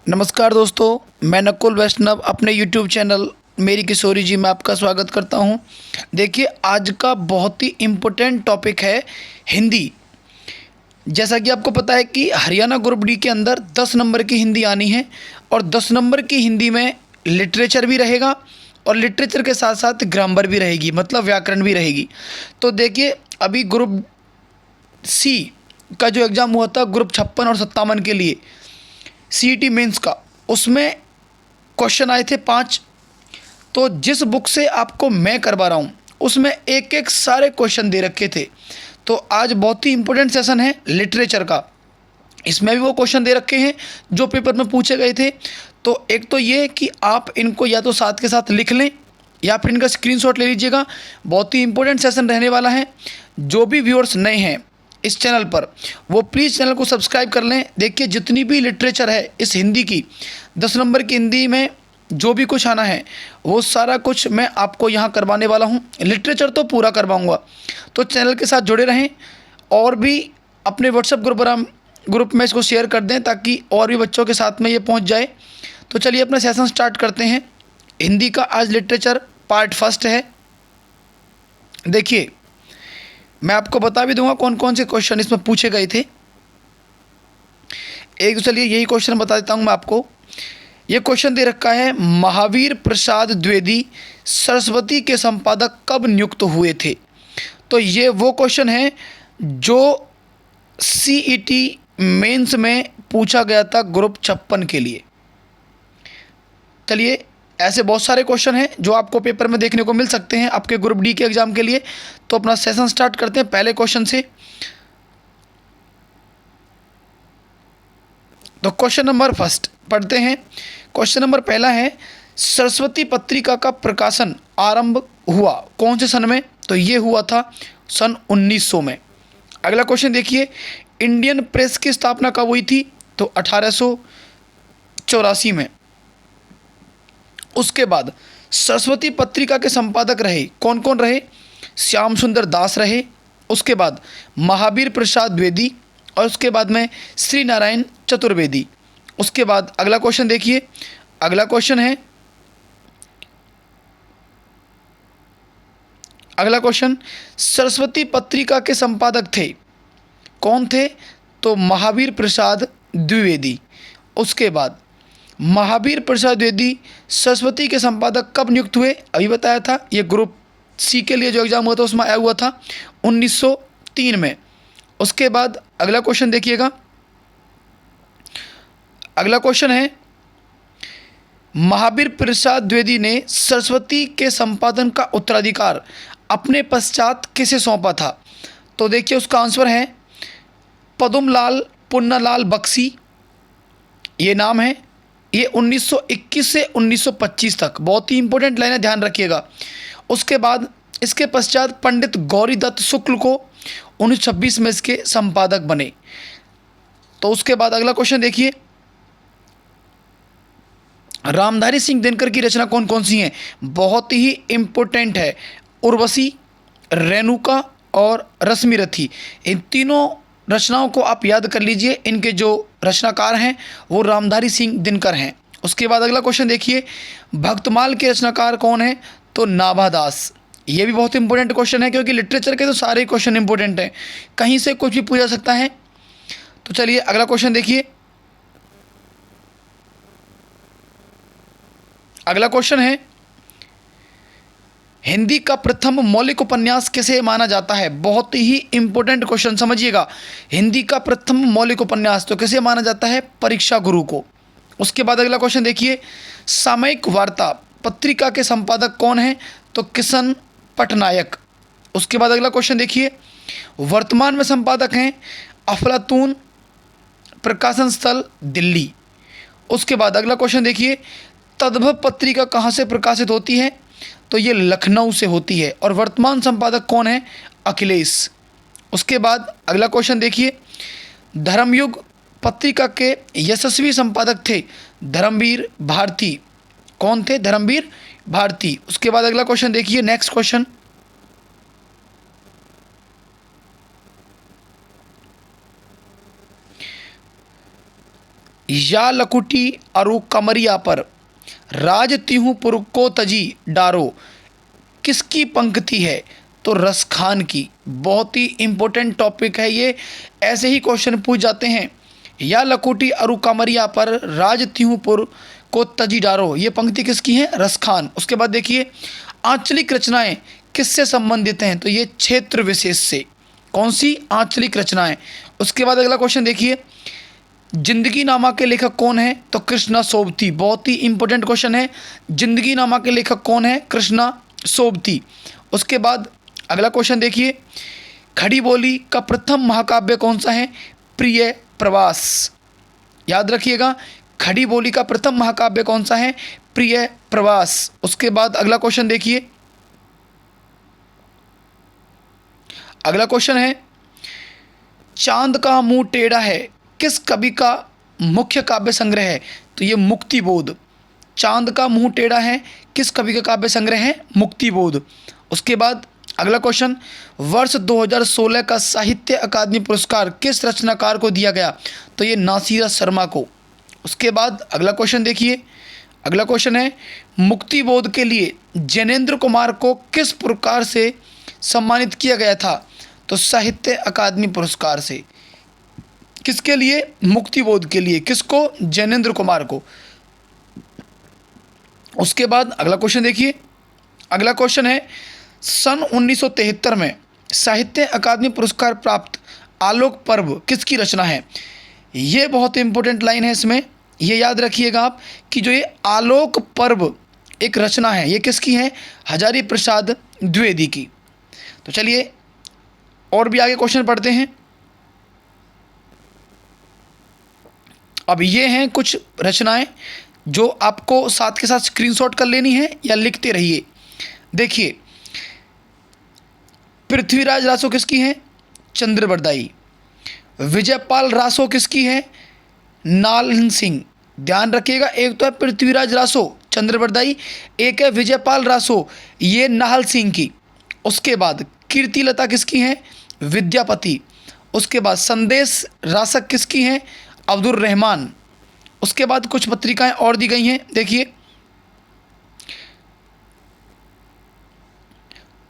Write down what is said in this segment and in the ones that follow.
नमस्कार दोस्तों, मैं नकुल वैष्णव अपने YouTube चैनल मेरी किशोरी जी में आपका स्वागत करता हूं। देखिए, आज का बहुत ही इम्पोर्टेंट टॉपिक है हिंदी। जैसा कि आपको पता है कि हरियाणा ग्रुप डी के अंदर 10 नंबर की हिंदी आनी है और 10 नंबर की हिंदी में लिटरेचर भी रहेगा और लिटरेचर के साथ साथ ग्रामर भी रहेगी, मतलब व्याकरण भी रहेगी। तो देखिए, अभी ग्रुप सी का जो एग्ज़ाम हुआ था ग्रुप 56 और 57 के लिए CET मेंस का, उसमें क्वेश्चन आए थे 5। तो जिस बुक से आपको मैं करवा रहा हूँ उसमें एक एक सारे क्वेश्चन दे रखे थे। तो आज बहुत ही इंपॉर्टेंट सेशन है लिटरेचर का। इसमें भी वो क्वेश्चन दे रखे हैं जो पेपर में पूछे गए थे। तो एक तो ये कि आप इनको या तो साथ के साथ लिख लें या फिर इनका स्क्रीनशॉट ले लीजिएगा। बहुत ही इंपॉर्टेंट सेशन रहने वाला है। जो भी व्यूअर्स नए हैं इस चैनल पर, वो प्लीज़ चैनल को सब्सक्राइब कर लें। देखिए, जितनी भी लिटरेचर है इस हिंदी की, 10 नंबर की हिंदी में जो भी कुछ आना है वो सारा कुछ मैं आपको यहाँ करवाने वाला हूँ। लिटरेचर तो पूरा करवाऊँगा। तो चैनल के साथ जुड़े रहें और भी अपने व्हाट्सएप ग्रुप में इसको शेयर कर दें ताकि और भी बच्चों के साथ में ये पहुँच जाए। तो चलिए अपना सेशन स्टार्ट करते हैं। हिंदी का आज लिटरेचर पार्ट फर्स्ट है। देखिए, मैं आपको बता भी दूंगा कौन कौन से क्वेश्चन इसमें पूछे गए थे। एक तो चलिए यही क्वेश्चन बता देता हूं मैं आपको। ये क्वेश्चन दे रखा है, महावीर प्रसाद द्विवेदी सरस्वती के संपादक कब नियुक्त हुए थे। तो ये वो क्वेश्चन है जो CET मेंस में पूछा गया था ग्रुप 56 के लिए। चलिए, ऐसे बहुत सारे क्वेश्चन हैं जो आपको पेपर में देखने को मिल सकते हैं आपके ग्रुप डी के एग्ज़ाम के लिए। तो अपना सेशन स्टार्ट करते हैं पहले क्वेश्चन से। तो क्वेश्चन नंबर फर्स्ट पढ़ते हैं। क्वेश्चन नंबर पहला है, सरस्वती पत्रिका का प्रकाशन आरंभ हुआ कौन से सन में। तो ये हुआ था सन 1900 में। अगला क्वेश्चन देखिए, इंडियन प्रेस की स्थापना कब हुई थी। तो 1884 में। उसके बाद सरस्वती पत्रिका के संपादक रहे कौन कौन रहे। श्याम सुंदर दास रहे, उसके बाद महावीर प्रसाद द्विवेदी और उसके बाद में श्री नारायण चतुर्वेदी। उसके बाद अगला क्वेश्चन देखिए। अगला क्वेश्चन है, अगला क्वेश्चन, सरस्वती पत्रिका के संपादक थे कौन थे। तो महावीर प्रसाद द्विवेदी। उसके बाद महावीर प्रसाद द्विवेदी सरस्वती के संपादक कब नियुक्त हुए, अभी बताया था। ये ग्रुप सी के लिए जो एग्ज़ाम हुआ था उसमें आया हुआ था 1903 में। उसके बाद अगला क्वेश्चन देखिएगा। अगला क्वेश्चन है, महावीर प्रसाद द्विवेदी ने सरस्वती के संपादन का उत्तराधिकार अपने पश्चात किसे सौंपा था। तो देखिए, उसका आंसर है पद्मलाल पुन्नालाल बख्शी, ये नाम है। ये 1921 से 1925 तक, बहुत ही इंपॉर्टेंट लाइन है, ध्यान रखिएगा। उसके बाद इसके पश्चात पंडित गौरी दत्त शुक्ल को 1926 में इसके संपादक बने। तो उसके बाद अगला क्वेश्चन देखिए, रामधारी सिंह दिनकर की रचना कौन कौन सी हैं। बहुत ही इंपॉर्टेंट है, उर्वशी, रेणुका और रश्मिरथी। इन तीनों रचनाओं को आप याद कर लीजिए। इनके जो रचनाकार हैं वो रामधारी सिंह दिनकर हैं। उसके बाद अगला क्वेश्चन देखिए, भक्तमाल के रचनाकार कौन है। तो नाभादास। ये भी बहुत इंपॉर्टेंट क्वेश्चन है क्योंकि लिटरेचर के तो सारे क्वेश्चन इंपॉर्टेंट हैं, कहीं से कुछ भी पूछा सकता है। तो चलिए अगला क्वेश्चन देखिए। अगला क्वेश्चन है, हिंदी का प्रथम मौलिक उपन्यास किसे माना जाता है। बहुत ही इंपॉर्टेंट क्वेश्चन, समझिएगा। हिंदी का प्रथम मौलिक उपन्यास तो किसे माना जाता है, परीक्षा गुरु को। उसके बाद अगला क्वेश्चन देखिए, सामयिक वार्ता पत्रिका के संपादक कौन है। तो किशन पटनायक। उसके बाद अगला क्वेश्चन देखिए, वर्तमान में संपादक हैं अफलातून, प्रकाशन स्थल दिल्ली। उसके बाद अगला क्वेश्चन देखिए, तद्भव पत्रिका कहाँ से प्रकाशित होती है। तो ये लखनऊ से होती है और वर्तमान संपादक कौन है, अखिलेश। उसके बाद अगला क्वेश्चन देखिए, धर्मयुग पत्रिका के यशस्वी संपादक थे धर्मवीर भारती। कौन थे, धर्मवीर भारती। उसके बाद अगला क्वेश्चन देखिए, नेक्स्ट क्वेश्चन, या लकुटी अरु कमरिया पर राज तिहु पुर को तजी डारो किसकी पंक्ति है? तो रसखान की। बहुत ही इंपॉर्टेंट टॉपिक है ये, ऐसे ही क्वेश्चन पूछ जाते हैं। या लकुटी अरु कमरिया पर राज तिहुपुर को तजी डारो, ये पंक्ति किसकी है? रसखान। उसके बाद देखिए आंचलिक रचनाएं किससे संबंधित हैं? तो ये क्षेत्र विशेष से। कौन सी? आंचलिक रचनाएं। उसके बाद अगला क्वेश्चन देखिए, जिंदगी नामा के लेखक कौन है? तो कृष्णा सोबती। बहुत ही इंपॉर्टेंट क्वेश्चन है, जिंदगी नामा के लेखक कौन है? कृष्णा सोबती। उसके बाद अगला क्वेश्चन देखिए, खड़ी बोली का प्रथम महाकाव्य कौन सा है? प्रिय प्रवास। याद रखिएगा, खड़ी बोली का प्रथम महाकाव्य कौन सा है? प्रिय प्रवास। उसके बाद अगला क्वेश्चन देखिए, अगला क्वेश्चन है, चांद का मुंह टेढ़ा है किस कवि का मुख्य काव्य संग्रह है? तो ये मुक्तिबोध। चांद का मुंह टेढ़ा है किस कवि का काव्य संग्रह है? मुक्तिबोध। उसके बाद अगला क्वेश्चन, वर्ष 2016 का साहित्य अकादमी पुरस्कार किस रचनाकार को दिया गया? तो ये नासिर शर्मा को। उसके बाद अगला क्वेश्चन देखिए, अगला क्वेश्चन है, मुक्तिबोध के लिए जैनेन्द्र कुमार को किस पुरस्कार से सम्मानित किया गया था? तो साहित्य अकादमी पुरस्कार से। किसके लिए? मुक्तिबोध के लिए। किसको? जैनेन्द्र कुमार को। उसके बाद अगला क्वेश्चन देखिए, अगला क्वेश्चन है, सन 1973 में साहित्य अकादमी पुरस्कार प्राप्त आलोक पर्व किसकी रचना है? ये बहुत इंपॉर्टेंट लाइन है इसमें, ये याद रखिएगा आप कि जो ये आलोक पर्व एक रचना है, ये किसकी है? हजारी प्रसाद द्विवेदी की। तो चलिए और भी आगे क्वेश्चन पढ़ते हैं। अब ये हैं कुछ रचनाएं जो आपको साथ के साथ स्क्रीनशॉट कर लेनी है या लिखते रहिए। देखिए, पृथ्वीराज रासो किसकी है? चंद्रबरदाई। विजयपाल रासो किसकी है? नालन सिंह। ध्यान रखिएगा, एक तो है पृथ्वीराज रासो चंद्रबरदाई, एक है विजयपाल रासो ये नाहल सिंह की। उसके बाद कीर्तिलता किसकी है? विद्यापति। उसके बाद संदेश रासक किसकी हैं? अब्दुल रहमान। उसके बाद कुछ पत्रिकाएं और दी गई हैं, देखिए,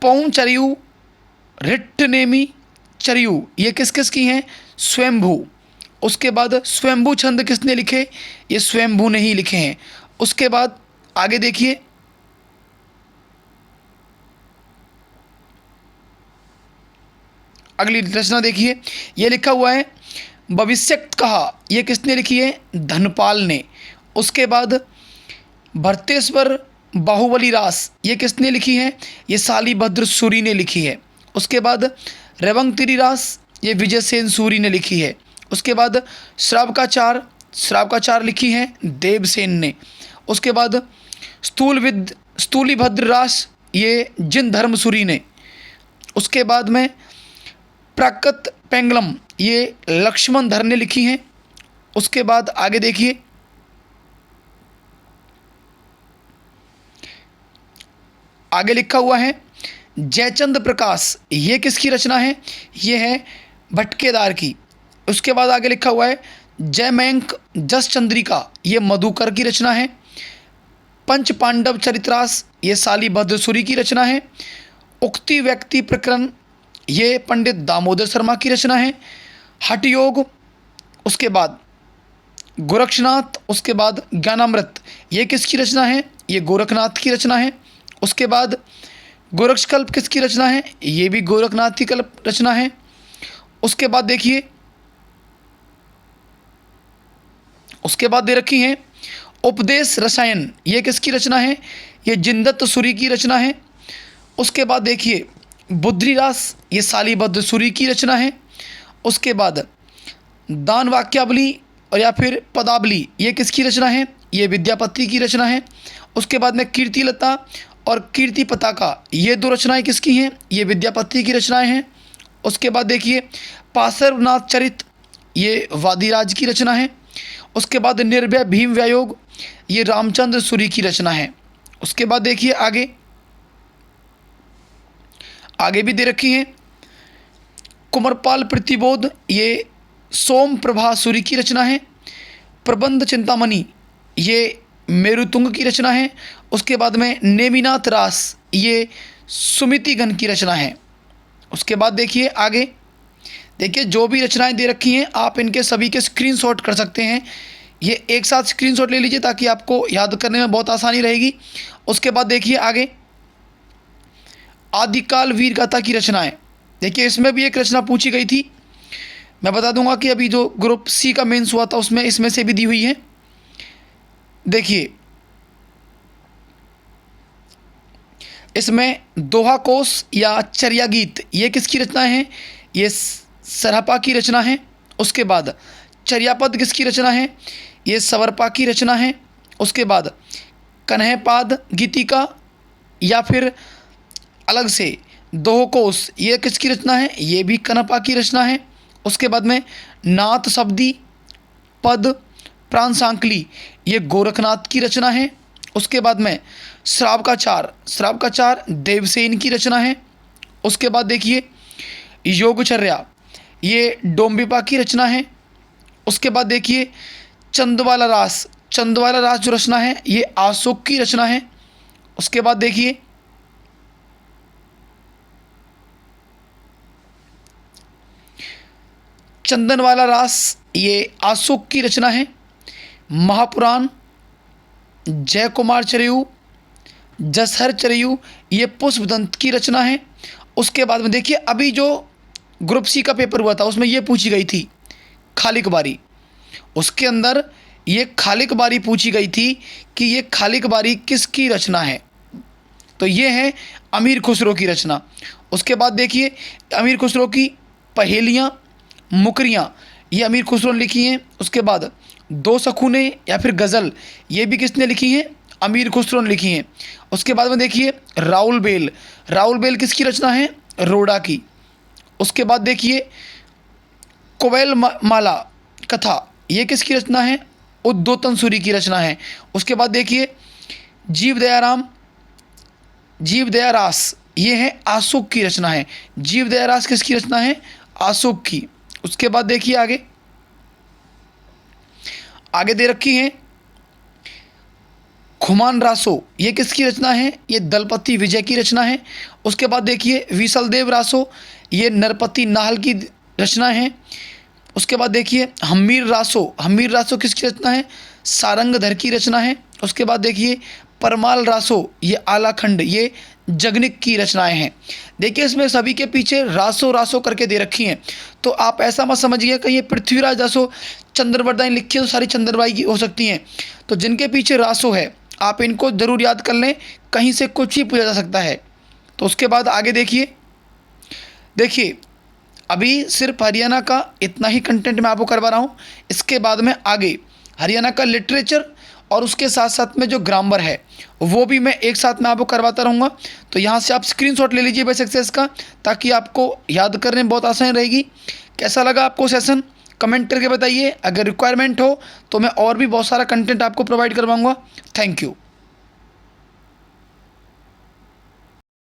पौं चरियू, रिट्टनेमी चरियू, ये किस किस की हैं? स्वयंभू। उसके बाद स्वयंभू छंद किसने लिखे? ये स्वयंभू ने ही लिखे हैं। उसके बाद आगे देखिए, अगली रचना देखिए, ये लिखा हुआ है भविष्यक कहा, ये किसने लिखी है? धनपाल ने। उसके बाद भरतेश्वर बाहुबली रास, ये किसने लिखी है? ये सालीभद्र सूरी ने लिखी है। उसके बाद रेवंगतिरी रास, ये विजय सेन सूरी ने लिखी है। उसके बाद श्रावकाचार लिखी है देवसेन ने। उसके बाद स्थूलीभद्र रास, ये जिन धर्मसूरी ने। उसके बाद में प्राकृत पेंगलम, ये लक्ष्मण धर ने लिखी हैं। उसके बाद आगे देखिए, आगे लिखा हुआ है जयचंद प्रकाश, ये किसकी रचना है? ये है भटकेदार की। उसके बाद आगे लिखा हुआ है जयमयंक जस चंद्रिका, ये मधुकर की रचना है। पंच पांडव चरित्रास, ये सालीभद्र सूरी की रचना है। उक्ति व्यक्ति प्रकरण, ये पंडित दामोदर शर्मा की रचना है। हठयोग, उसके बाद गोरक्षनाथ, उसके बाद ज्ञानामृत, ये किसकी रचना है? ये गोरखनाथ की रचना है। उसके बाद गोरक्षकल्प किसकी रचना है? ये भी गोरखनाथ की कल्प रचना है। उसके बाद देखिए, उसके बाद दे रखी है उपदेश रसायन, ये किसकी रचना है? ये जिनदत्त सूरी की रचना है। उसके बाद देखिए बुद्धिरास, ये सालीभद्र सूरी की रचना है। उसके बाद दान वाक्यावली और या फिर पदावली, ये किसकी रचना है? ये विद्यापति की रचना है। उसके बाद में कीर्तिलता और कीर्ति पताका, ये दो रचनाएं किसकी हैं? ये विद्यापति की रचनाएं हैं। उसके बाद देखिए पार्श्वनाथ चरित, ये वादिराज की रचना है। उसके बाद निर्भय भीम व्यायोग, ये रामचंद्र सूरी की रचना है। उसके बाद देखिए आगे भी दे रखी है कुमरपाल प्रतिबोध, ये सोम प्रभा सूरी की रचना है। प्रबंध चिंतामणि ये मेरुतुंग की रचना है। उसके बाद में नेमिनाथ रास ये सुमितिगण की रचना है। उसके बाद देखिए आगे, देखिए जो भी रचनाएं दे रखी हैं आप इनके सभी के स्क्रीनशॉट कर सकते हैं। ये एक साथ स्क्रीनशॉट ले लीजिए ताकि आपको याद करने में बहुत आसानी रहेगी। उसके बाद देखिए आगे, आदिकाल वीर गाथा की रचनाएं। देखिए इसमें भी एक रचना पूछी गई थी। मैं बता दूंगा कि अभी जो ग्रुप सी का मेंस हुआ था उसमें इसमें से भी दी हुई है। देखिए इसमें दोहा कोश या चर्या गीत ये किसकी रचना है? ये सरहपा की रचना है। उसके बाद चर्यापद किसकी रचना है? ये सवरपा की रचना है। उसके बाद कन्हैपाद गीतिका या फिर अलग से दोहकोश ये किसकी रचना है? ये भी कन्हपा की रचना है। उसके बाद में नाथ शब्दी पद प्रांसांकली ये गोरखनाथ की रचना है। उसके बाद में श्रावकाचार देवसेन की रचना है। उसके बाद देखिए योगचर्या ये डोम्बिपा की रचना है। उसके बाद देखिए चंदवाला रास जो रचना है ये अशोक की रचना है। उसके बाद देखिए चंदनवाला रास ये अशोक की रचना है। महापुराण जय कुमार चरयू जसहर चरयू ये पुष्पदंत की रचना है। उसके बाद में देखिए अभी जो ग्रुप सी का पेपर हुआ था उसमें ये पूछी गई थी खालिक बारी। उसके अंदर ये खालिक बारी पूछी गई थी कि ये खालिक बारी किसकी रचना है? तो ये है अमीर खुसरो की रचना। उसके बाद देखिए अमीर खुसरो की पहेलियाँ मुकरियाँ ये अमीर खुसरो ने लिखी हैं। उसके बाद दो सखूने या फिर गज़ल ये भी किसने लिखी हैं? अमीर खुसरो ने लिखी हैं। उसके बाद में देखिए राउल बेल किसकी रचना है? रोडा की। उसके बाद देखिए कोवैल माला कथा ये किसकी रचना है? उद्योतन सूरी की रचना है। उसके बाद देखिए जीव दया रास ये है अशोक की रचना है। जीव दया रास किसकी रचना है? अशोक की। उसके बाद देखिए आगे दे रखी है खुमान रासो ये किसकी रचना है? ये दलपति विजय की रचना है। उसके बाद देखिए विसलदेव रासो ये नरपति नाहल की रचना है। उसके बाद देखिए हम्मीर रासो किसकी रचना है? सारंगधर की रचना है। उसके बाद देखिए परमाल रासो ये आलाखंड ये जगनिक की रचनाएं हैं। देखिए इसमें सभी के पीछे रासो करके दे रखी हैं। तो आप ऐसा मत समझिए कि ये पृथ्वीराज रासो चंद्रवरदाई लिखी है तो सारी चंद्रबाई की हो सकती हैं। तो जिनके पीछे रासो है आप इनको ज़रूर याद कर लें, कहीं से कुछ भी पूछा जा सकता है। तो उसके बाद आगे देखिए अभी सिर्फ हरियाणा का इतना ही कंटेंट मैं आपको करवा रहा हूँ। इसके बाद में आगे हरियाणा का लिटरेचर और उसके साथ साथ में जो ग्रामर है वो भी मैं एक साथ में आपको करवाता रहूँगा। तो यहाँ से आप स्क्रीनशॉट ले लीजिए बेसिक एक्सेस का, ताकि आपको याद करने में बहुत आसानी रहेगी। कैसा लगा आपको सेशन कमेंट करके बताइए। अगर रिक्वायरमेंट हो तो मैं और भी बहुत सारा कंटेंट आपको प्रोवाइड करवाऊँगा। Thank you.